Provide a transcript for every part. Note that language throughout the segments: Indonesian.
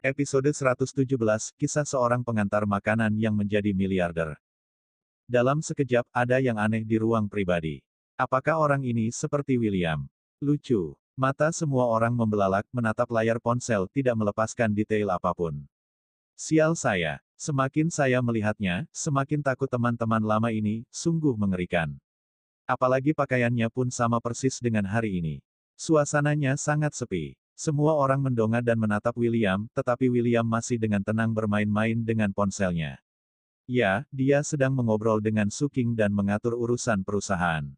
Episode 117, Kisah Seorang Pengantar Makanan yang Menjadi Miliarder. Dalam sekejap, ada yang aneh di ruang pribadi. Apakah orang ini seperti William? Lucu. Mata semua orang membelalak menatap layar ponsel tidak melepaskan detail apapun. Sial saya. Semakin saya melihatnya, semakin takut teman-teman lama ini, sungguh mengerikan. Apalagi pakaiannya pun sama persis dengan hari ini. Suasananya sangat sepi. Semua orang mendongak dan menatap William, tetapi William masih dengan tenang bermain-main dengan ponselnya. Ya, dia sedang mengobrol dengan Suking dan mengatur urusan perusahaan.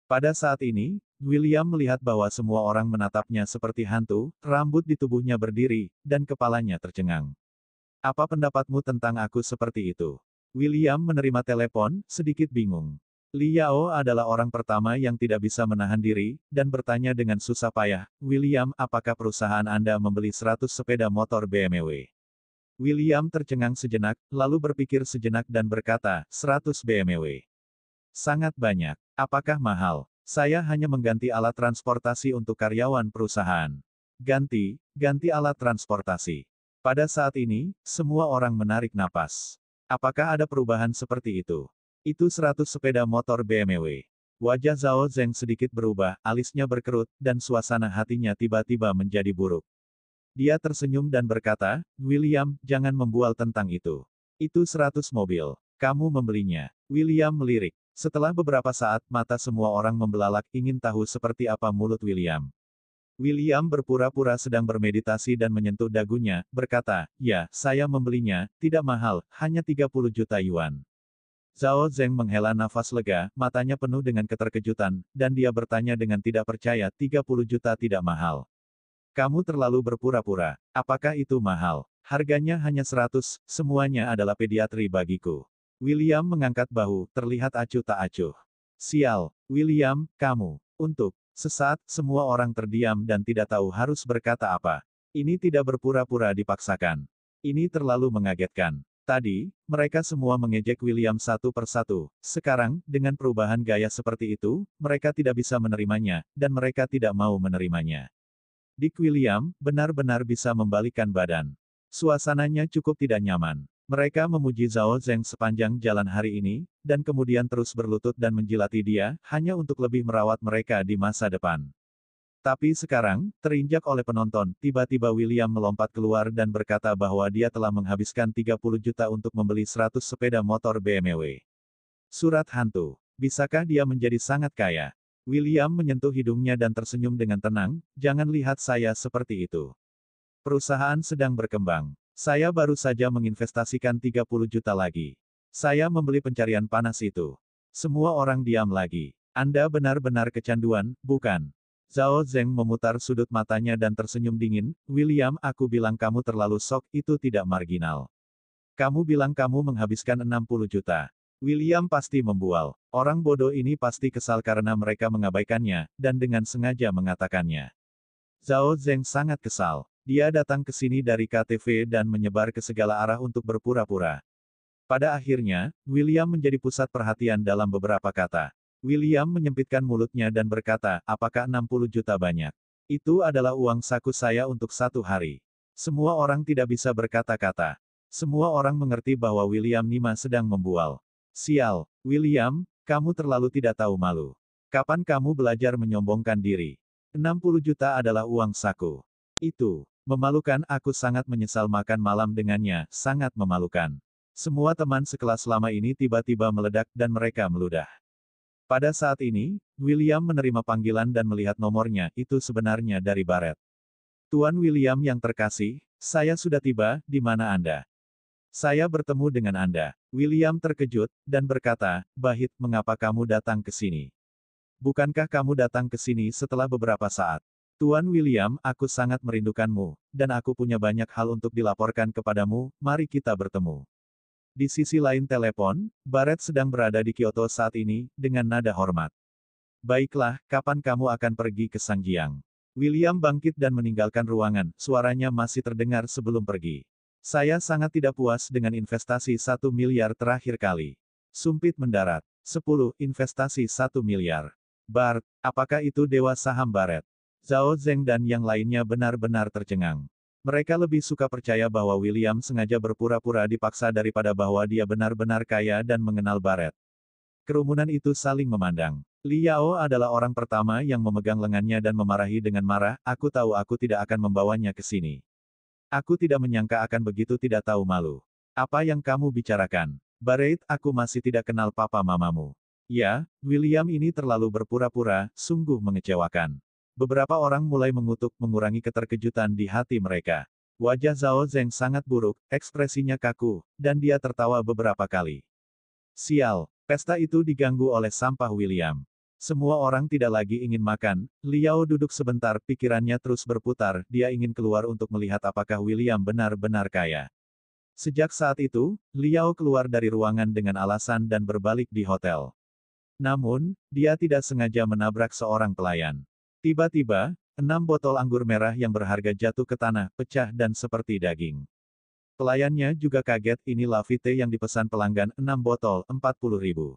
Pada saat ini, William melihat bahwa semua orang menatapnya seperti hantu, rambut di tubuhnya berdiri, dan kepalanya tercengang. Apa pendapatmu tentang aku seperti itu? William menerima telepon, sedikit bingung. Li Yao adalah orang pertama yang tidak bisa menahan diri, dan bertanya dengan susah payah, William, apakah perusahaan Anda membeli 100 sepeda motor BMW? William tercengang sejenak, lalu berpikir sejenak dan berkata, 100 BMW. Sangat banyak. Apakah mahal? Saya hanya mengganti alat transportasi untuk karyawan perusahaan. Ganti alat transportasi. Pada saat ini, semua orang menarik napas. Apakah ada perubahan seperti itu? Itu 100 sepeda motor BMW. Wajah Zhao Zeng sedikit berubah, alisnya berkerut, dan suasana hatinya tiba-tiba menjadi buruk. Dia tersenyum dan berkata, William, jangan membual tentang itu. Itu 100 mobil. Kamu membelinya. William melirik. Setelah beberapa saat, mata semua orang membelalak ingin tahu seperti apa mulut William. William berpura-pura sedang bermeditasi dan menyentuh dagunya, berkata, ya, saya membelinya, tidak mahal, hanya 30 juta yuan. Zhao Zeng menghela nafas lega, matanya penuh dengan keterkejutan, dan dia bertanya dengan tidak percaya, 30 juta tidak mahal. Kamu terlalu berpura-pura. Apakah itu mahal? Harganya hanya 100, semuanya adalah pediatri bagiku. William mengangkat bahu, terlihat acuh tak acuh. Sial, William, kamu. Untuk sesaat, semua orang terdiam dan tidak tahu harus berkata apa. Ini tidak berpura-pura dipaksakan. Ini terlalu mengagetkan. Tadi, mereka semua mengejek William satu persatu. Sekarang, dengan perubahan gaya seperti itu, mereka tidak bisa menerimanya, dan mereka tidak mau menerimanya. Dick William, benar-benar bisa membalikkan badan. Suasananya cukup tidak nyaman. Mereka memuji Zhao Zeng sepanjang jalan hari ini, dan kemudian terus berlutut dan menjilati dia, hanya untuk lebih merawat mereka di masa depan. Tapi sekarang, terinjak oleh penonton, tiba-tiba William melompat keluar dan berkata bahwa dia telah menghabiskan 30 juta untuk membeli 100 sepeda motor BMW. Surat hantu. Bisakah dia menjadi sangat kaya? William menyentuh hidungnya dan tersenyum dengan tenang, jangan lihat saya seperti itu. Perusahaan sedang berkembang. Saya baru saja menginvestasikan 30 juta lagi. Saya membeli pencarian panas itu. Semua orang diam lagi. Anda benar-benar kecanduan, bukan? Zhao Zeng memutar sudut matanya dan tersenyum dingin, William, aku bilang kamu terlalu sok, itu tidak marginal. Kamu bilang kamu menghabiskan 60 juta. William pasti membual. Orang bodoh ini pasti kesal karena mereka mengabaikannya, dan dengan sengaja mengatakannya. Zhao Zeng sangat kesal. Dia datang ke sini dari KTV dan menyebar ke segala arah untuk berpura-pura. Pada akhirnya, William menjadi pusat perhatian dalam beberapa kata. William menyempitkan mulutnya dan berkata, apakah 60 juta banyak? Itu adalah uang saku saya untuk satu hari. Semua orang tidak bisa berkata-kata. Semua orang mengerti bahwa William Nima sedang membual. Sial, William, kamu terlalu tidak tahu malu. Kapan kamu belajar menyombongkan diri? 60 juta adalah uang saku. Itu memalukan, aku sangat menyesal makan malam dengannya, sangat memalukan. Semua teman sekelas lama ini tiba-tiba meledak dan mereka meludah. Pada saat ini, William menerima panggilan dan melihat nomornya, itu sebenarnya dari Barrett. Tuan William yang terkasih, saya sudah tiba, di mana Anda? Saya bertemu dengan Anda. William terkejut, dan berkata, Bahit, mengapa kamu datang ke sini? Bukankah kamu datang ke sini setelah beberapa saat? Tuan William, aku sangat merindukanmu, dan aku punya banyak hal untuk dilaporkan kepadamu, mari kita bertemu. Di sisi lain telepon, Barrett sedang berada di Kyoto saat ini, dengan nada hormat. Baiklah, kapan kamu akan pergi ke Sangjiang? William bangkit dan meninggalkan ruangan, suaranya masih terdengar sebelum pergi. Saya sangat tidak puas dengan investasi 1 miliar terakhir kali. Sumpit mendarat. 10, investasi 1 miliar. Bart, apakah itu dewa saham Barrett? Zhao Zeng dan yang lainnya benar-benar tercengang. Mereka lebih suka percaya bahwa William sengaja berpura-pura dipaksa daripada bahwa dia benar-benar kaya dan mengenal Barret. Kerumunan itu saling memandang. Liao adalah orang pertama yang memegang lengannya dan memarahi dengan marah, aku tahu aku tidak akan membawanya ke sini. Aku tidak menyangka akan begitu tidak tahu malu. Apa yang kamu bicarakan? Barret, aku masih tidak kenal papa mamamu. Ya, William ini terlalu berpura-pura, sungguh mengecewakan. Beberapa orang mulai mengutuk mengurangi keterkejutan di hati mereka. Wajah Zhao Zeng sangat buruk, ekspresinya kaku, dan dia tertawa beberapa kali. Sial, pesta itu diganggu oleh sampah William. Semua orang tidak lagi ingin makan, Liao duduk sebentar, pikirannya terus berputar, dia ingin keluar untuk melihat apakah William benar-benar kaya. Sejak saat itu, Liao keluar dari ruangan dengan alasan dan berbalik di hotel. Namun, dia tidak sengaja menabrak seorang pelayan. Tiba-tiba, 6 botol anggur merah yang berharga jatuh ke tanah, pecah dan seperti daging. Pelayannya juga kaget, ini Lafite yang dipesan pelanggan, 6 botol, 40.000.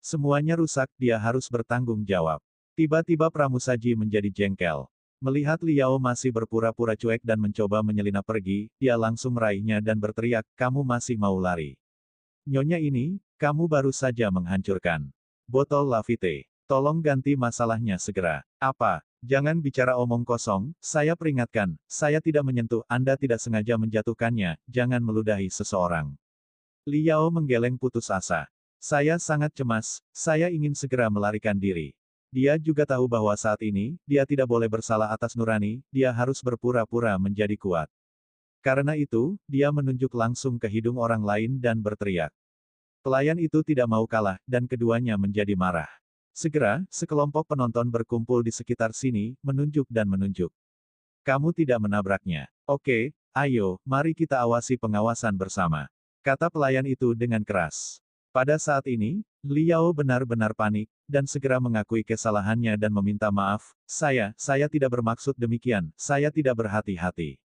Semuanya rusak, dia harus bertanggung jawab. Tiba-tiba pramusaji menjadi jengkel. Melihat Liao masih berpura-pura cuek dan mencoba menyelinap pergi, dia langsung meraihnya dan berteriak, kamu masih mau lari. Nyonya ini, kamu baru saja menghancurkan botol Lafite. Tolong ganti masalahnya segera. Apa? Jangan bicara omong kosong, saya peringatkan, saya tidak menyentuh, Anda tidak sengaja menjatuhkannya, jangan meludahi seseorang. Liao menggeleng putus asa. Saya sangat cemas, saya ingin segera melarikan diri. Dia juga tahu bahwa saat ini, dia tidak boleh bersalah atas nurani, dia harus berpura-pura menjadi kuat. Karena itu, dia menunjuk langsung ke hidung orang lain dan berteriak. Pelayan itu tidak mau kalah, dan keduanya menjadi marah. Segera, sekelompok penonton berkumpul di sekitar sini, menunjuk dan menunjuk. Kamu tidak menabraknya. Oke, ayo, mari kita awasi pengawasan bersama. Kata pelayan itu dengan keras. Pada saat ini, Liao benar-benar panik, dan segera mengakui kesalahannya dan meminta maaf, saya tidak bermaksud demikian, saya tidak berhati-hati.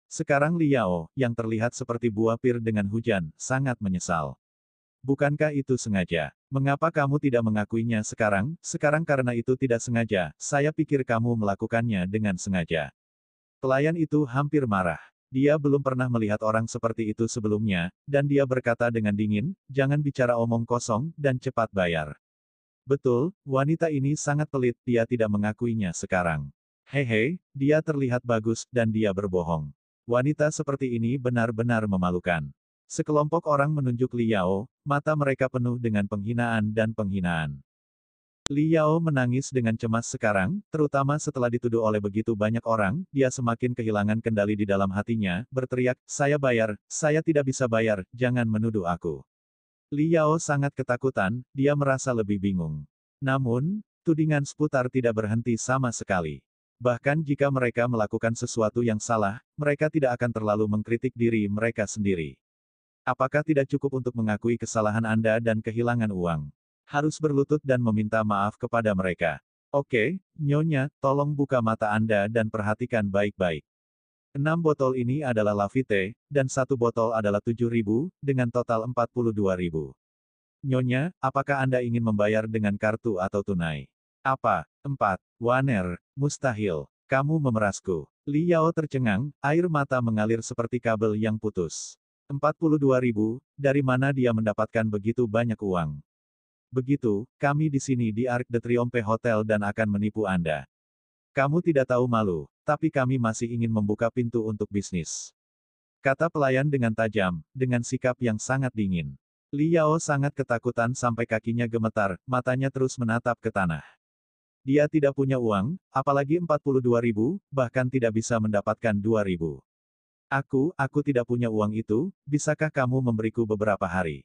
Sekarang Liao, yang terlihat seperti buah pir dengan hujan, sangat menyesal. Bukankah itu sengaja? Mengapa kamu tidak mengakuinya sekarang? Sekarang karena itu tidak sengaja, saya pikir kamu melakukannya dengan sengaja. Pelayan itu hampir marah. Dia belum pernah melihat orang seperti itu sebelumnya, dan dia berkata dengan dingin, jangan bicara omong kosong, dan cepat bayar. Betul, wanita ini sangat pelit, dia tidak mengakuinya sekarang. Hehe, dia terlihat bagus, dan dia berbohong. Wanita seperti ini benar-benar memalukan. Sekelompok orang menunjuk Liao, mata mereka penuh dengan penghinaan dan penghinaan. Liao menangis dengan cemas sekarang, terutama setelah dituduh oleh begitu banyak orang, dia semakin kehilangan kendali di dalam hatinya, berteriak, saya tidak bisa bayar, jangan menuduh aku. Liao sangat ketakutan, dia merasa lebih bingung. Namun, tudingan seputar tidak berhenti sama sekali. Bahkan jika mereka melakukan sesuatu yang salah, mereka tidak akan terlalu mengkritik diri mereka sendiri. Apakah tidak cukup untuk mengakui kesalahan Anda dan kehilangan uang? Harus berlutut dan meminta maaf kepada mereka. Oke, Nyonya, tolong buka mata Anda dan perhatikan baik-baik. 6 botol ini adalah Lafite, dan 1 botol adalah 7.000, dengan total 42.000. Nyonya, apakah Anda ingin membayar dengan kartu atau tunai? Apa? 4. Waner, mustahil. Kamu memerasku. Liao tercengang, air mata mengalir seperti kabel yang putus. 42.000, dari mana dia mendapatkan begitu banyak uang? Begitu, kami di sini di Arc de Triomphe Hotel dan akan menipu Anda. Kamu tidak tahu malu, tapi kami masih ingin membuka pintu untuk bisnis. Kata pelayan dengan tajam, dengan sikap yang sangat dingin. Liao sangat ketakutan sampai kakinya gemetar, matanya terus menatap ke tanah. Dia tidak punya uang, apalagi 42.000, bahkan tidak bisa mendapatkan 2.000. Aku tidak punya uang itu, bisakah kamu memberiku beberapa hari?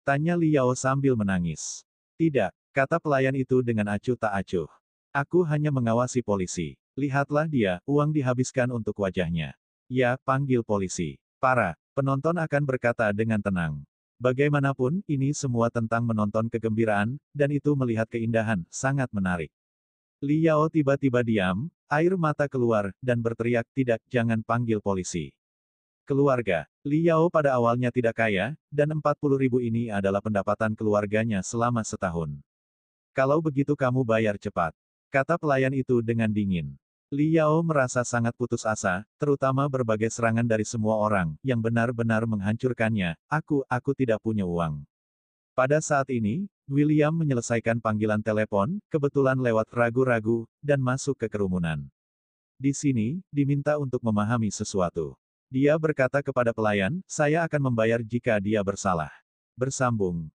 Tanya Liao sambil menangis. Tidak, kata pelayan itu dengan acuh tak acuh. Aku hanya mengawasi polisi. Lihatlah dia, uang dihabiskan untuk wajahnya. Ya, panggil polisi. Para penonton akan berkata dengan tenang. Bagaimanapun, ini semua tentang menonton kegembiraan, dan itu melihat keindahan, sangat menarik. Liao tiba-tiba diam, air mata keluar, dan berteriak, tidak, jangan panggil polisi. Keluarga. Liao pada awalnya tidak kaya, dan 40.000 ini adalah pendapatan keluarganya selama setahun. Kalau begitu kamu bayar cepat. Kata pelayan itu dengan dingin. Liao merasa sangat putus asa, terutama berbagai serangan dari semua orang, yang benar-benar menghancurkannya. Aku tidak punya uang. Pada saat ini, William menyelesaikan panggilan telepon, kebetulan lewat ragu-ragu, dan masuk ke kerumunan. Di sini, diminta untuk memahami sesuatu. Dia berkata kepada pelayan, saya akan membayar jika dia bersalah. Bersambung.